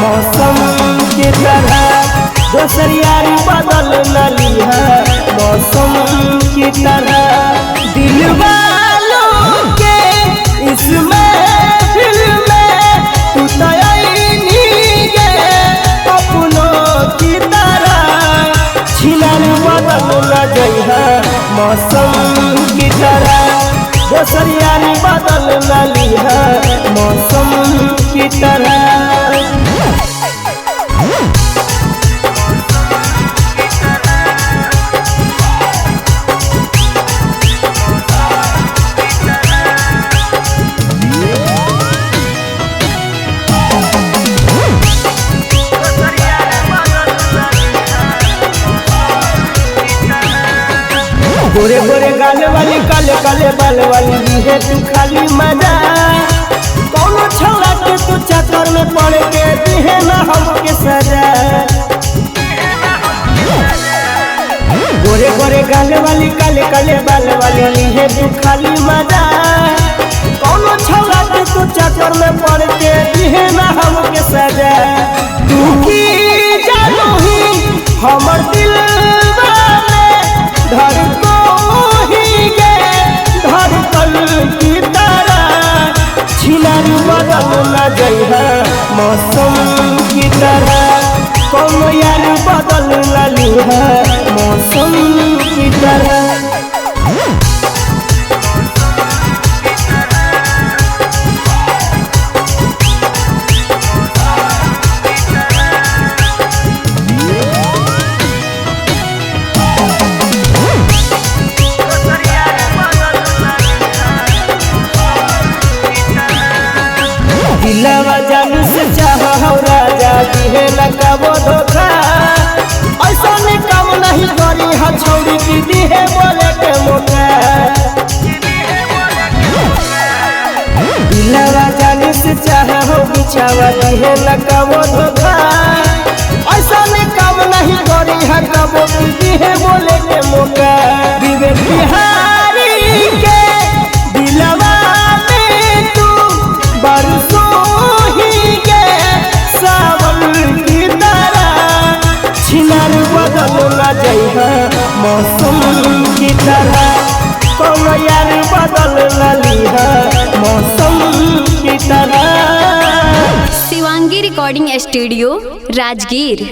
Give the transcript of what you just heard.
मौसम की तरह दोसर यार बदल न लिहा मौसम की तरह दिल वालों के इसमें दिल में तू तयनी गे अपनों की तरह छिनन बदल न जइहा मौसम की तरह दोसर यार बदल न लिहा मौसम की तरह। गोरे गोरे गाल वाली काले काले बाल वाली है तू खाली मजा कौनो छौड़ा के तू चक्कर में पड़ के दिहे ना हमके सजा। गोरे गोरे गाल वाली काले काले बाल वाली है तू खाली मजा कौनो छौड़ा के तू चक्कर में पड़ के दिहे ना हमके सजा। तू की जानो ही हमर दिल धड़को ही गे धड़कन की तरह छिनर बदल न जइहा मौसम की तरह कौनो यार बदल न लिहा मौसम की तरह। दिलवा जानू से चाहो राजा दिहे न कबो धोखा ऐसा नहीं काम नहीं करी हा छौड़ी की दिहे बोले के मौका। दिलवा जानू से चाहो बिछावा दिहे न कबो धोखा ऐसा नहीं काम नहीं करी हा कबो की दिहे बोले के मौका। विवेक बिहारी के दिलवा में तू बरसों छिनर बदल न जइहा मौसम की तरह कौनो यार बदल न लिहा मौसम की तरह। Shivangi recording studio Rajgir.